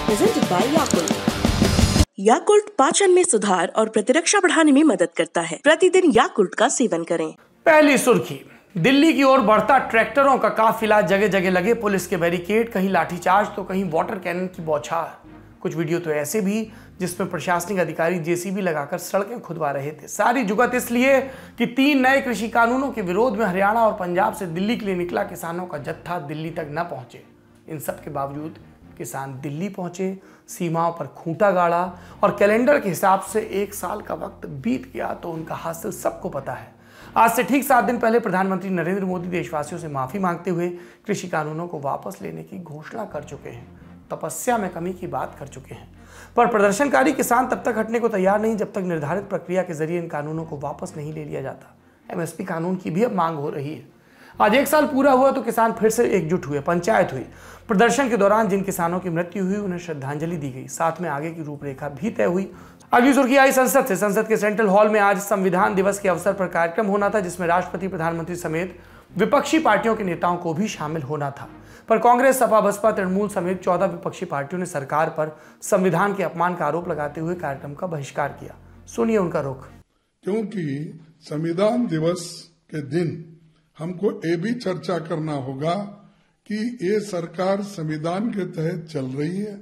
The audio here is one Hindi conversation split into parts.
presented by Yakult. याकुल्ट पाचन में सुधार और प्रतिरक्षा बढ़ाने में मदद करता है। प्रतिदिन याकुल्ट का सेवन करें। पहली सुर्खी, दिल्ली की ओर बढ़ता ट्रैक्टरों का काफिला, जगह जगह लगे पुलिस के बैरिकेड, कहीं लाठीचार्ज तो कहीं वाटर कैनन की बौछार। कुछ वीडियो तो ऐसे भी जिसमें प्रशासनिक अधिकारी जेसीबी लगाकर सड़कें खुदवा रहे थे। सारी जुगत इसलिए कि 3 नए कृषि कानूनों के विरोध में हरियाणा और पंजाब से दिल्ली के लिए निकला किसानों का जत्था दिल्ली तक न पहुंचे। इन सब के बावजूद किसान दिल्ली पहुंचे, सीमाओं पर खूंटा गाड़ा और कैलेंडर के हिसाब से 1 साल का वक्त बीत गया तो उनका हासिल सबको पता है। आज से ठीक 7 दिन पहले प्रधानमंत्री नरेंद्र मोदी देशवासियों से माफी मांगते हुए कृषि कानूनों को वापस लेने की घोषणा कर चुके हैं। तपस्या में कमी की बात कर चुके हैं, पर प्रदर्शनकारी किसान तब तक हटने को तैयार नहीं जब तक निर्धारित प्रक्रिया के जरिए इन कानूनों को वापस नहीं ले लिया जाता। एमएसपी कानून की भी अब मांग हो रही है। आज 1 साल पूरा हुआ तो किसान फिर से एकजुट हुए, पंचायत हुई। प्रदर्शन के दौरान जिन किसानों की मृत्यु हुई उन्हें श्रद्धांजलि दी गई, साथ में आगे की रूपरेखा भी तय हुई। अगली सुर्खी आई संसद से। संसद के सेंट्रल हॉल में आज संविधान दिवस के अवसर पर कार्यक्रम होना था, जिसमें राष्ट्रपति, प्रधानमंत्री समेत विपक्षी पार्टियों के नेताओं को भी शामिल होना था, पर कांग्रेस, सपा, बसपा, तृणमूल समेत 14 विपक्षी पार्टियों ने सरकार पर संविधान के अपमान का आरोप लगाते हुए कार्यक्रम का बहिष्कार किया। सुनिए उनका रुख। क्योंकि संविधान दिवस के दिन हमको ये भी चर्चा करना होगा कि ये सरकार संविधान के तहत चल रही है,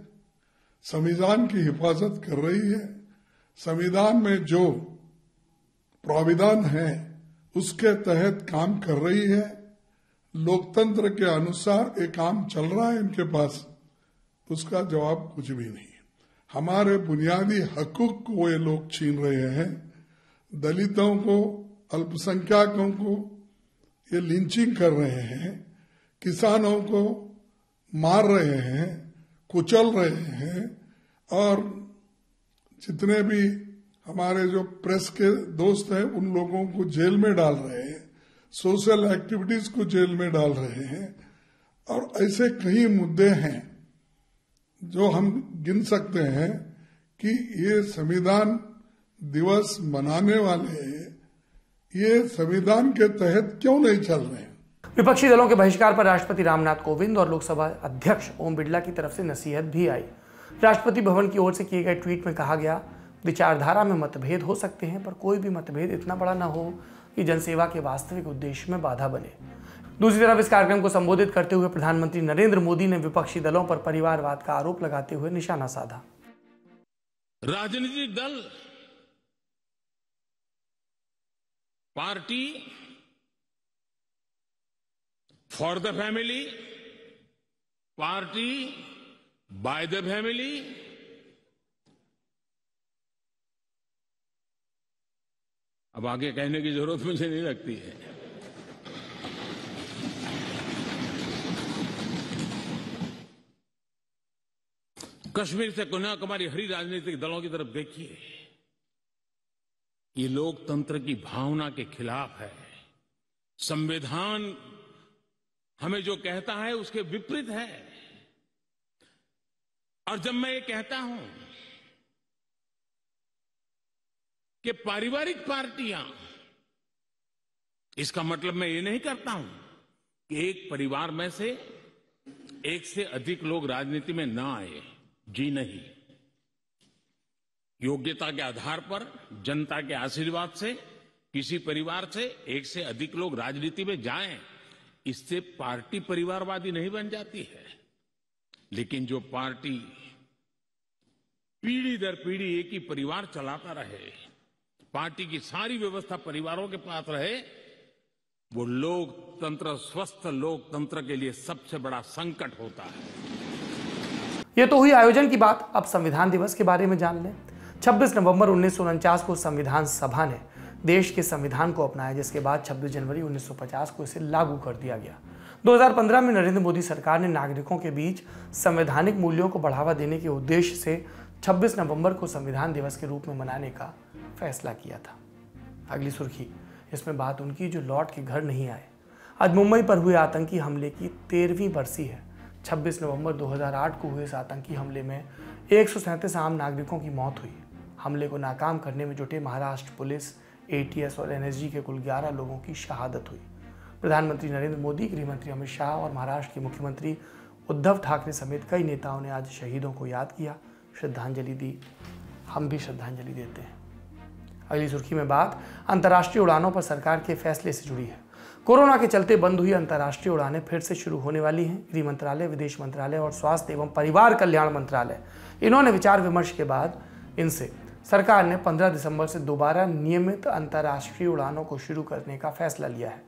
संविधान की हिफाजत कर रही है, संविधान में जो प्राविधान है उसके तहत काम कर रही है, लोकतंत्र के अनुसार ये काम चल रहा है इनके पास। उसका जवाब कुछ भी नहीं है। हमारे बुनियादी हकूक को ये लोग छीन रहे हैं। दलितों को, अल्पसंख्यकों को ये लिंचिंग कर रहे हैं, किसानों को मार रहे हैं, कुचल रहे हैं, और जितने भी हमारे जो प्रेस के दोस्त हैं उन लोगों को जेल में डाल रहे हैं, सोशल एक्टिविटीज को जेल में डाल रहे हैं, और ऐसे कई मुद्दे हैं जो हम गिन सकते हैं कि ये संविधान दिवस मनाने वाले ये संविधान के तहत क्यों नहीं चल रहे हैं। विपक्षी दलों के बहिष्कार पर राष्ट्रपति रामनाथ कोविंद और लोकसभा अध्यक्ष ओम बिरला की तरफ से नसीहत भी आई। राष्ट्रपति भवन की ओर से किए गए ट्वीट में कहा गया, विचारधारा में मतभेद हो सकते हैं, पर कोई भी मतभेद इतना बड़ा न हो कि जनसेवा के वास्तविक उद्देश्य में बाधा बने। दूसरी तरफ इस कार्यक्रम को संबोधित करते हुए प्रधानमंत्री नरेंद्र मोदी ने विपक्षी दलों पर परिवारवाद का आरोप लगाते हुए निशाना साधा। राजनीतिक दल, party for the family, party by the family, अब आगे कहने की जरूरत मुझे नहीं लगती है। कश्मीर से कन्याकुमारी हरी राजनीतिक दलों की तरफ देखिए, ये लोकतंत्र की भावना के खिलाफ है। संविधान हमें जो कहता है उसके विपरीत है। और जब मैं ये कहता हूं कि पारिवारिक पार्टियां, इसका मतलब मैं ये नहीं करता हूं कि एक परिवार में से एक से अधिक लोग राजनीति में ना आए। जी नहीं, योग्यता के आधार पर, जनता के आशीर्वाद से किसी परिवार से एक से अधिक लोग राजनीति में जाएं, इससे पार्टी परिवारवादी नहीं बन जाती है। लेकिन जो पार्टी पीढ़ी दर पीढ़ी एक ही परिवार चलाता रहे, पार्टी की सारी व्यवस्था परिवारों के पास रहे, वो लोकतंत्र, स्वस्थ लोकतंत्र के लिए सबसे बड़ा संकट होता है। ये तो हुई आयोजन की बात। अब संविधान दिवस के बारे में जान लें। 26 नवंबर 1949 को संविधान सभा ने देश के संविधान को अपनाया, जिसके बाद 26 जनवरी 1950 को इसे लागू कर दिया गया। 2015 में नरेंद्र मोदी सरकार ने नागरिकों के बीच संवैधानिक मूल्यों को बढ़ावा देने के उद्देश्य से 26 नवंबर को संविधान दिवस के रूप में मनाने का फैसला किया था। अगली सुर्खी, इसमें बात उनकी जो लौट के घर नहीं आए। आज मुंबई पर हुए आतंकी हमले की 13वीं बरसी है। 26 नवंबर 2008 को हुए इस आतंकी हमले में 137 आम नागरिकों की मौत हुई। हमले को नाकाम करने में जुटे महाराष्ट्र पुलिस, एटीएस और एनएसजी के कुल 11 लोगों की शहादत हुई। प्रधानमंत्री नरेंद्र मोदी, गृह मंत्री अमित शाह और महाराष्ट्र के मुख्यमंत्री उद्धव ठाकरे समेत कई नेताओं ने आज शहीदों को याद किया, श्रद्धांजलि दी। हम भी श्रद्धांजलि देते हैं। अगली सुर्खी में बात अंतर्राष्ट्रीय उड़ानों पर सरकार के फैसले से जुड़ी है। कोरोना के चलते बंद हुई अंतर्राष्ट्रीय उड़ानें फिर से शुरू होने वाली हैं। गृह मंत्रालय, विदेश मंत्रालय और स्वास्थ्य एवं परिवार कल्याण मंत्रालय, इन्होंने विचार विमर्श के बाद इनसे सरकार ने 15 दिसंबर से दोबारा नियमित अंतर्राष्ट्रीय उड़ानों को शुरू करने का फैसला लिया है।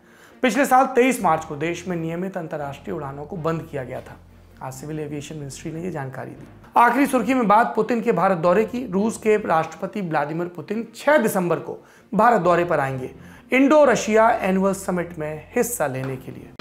पिछले साल 23 मार्च को देश में नियमित अंतर्राष्ट्रीय उड़ानों को बंद किया गया था। आज सिविल एविएशन मिनिस्ट्री ने यह जानकारी दी। आखिरी सुर्खी में बात पुतिन के भारत दौरे की। रूस के राष्ट्रपति व्लादिमीर पुतिन 6 दिसंबर को भारत दौरे पर आएंगे, इंडो रशिया एनुअल समिट में हिस्सा लेने के लिए।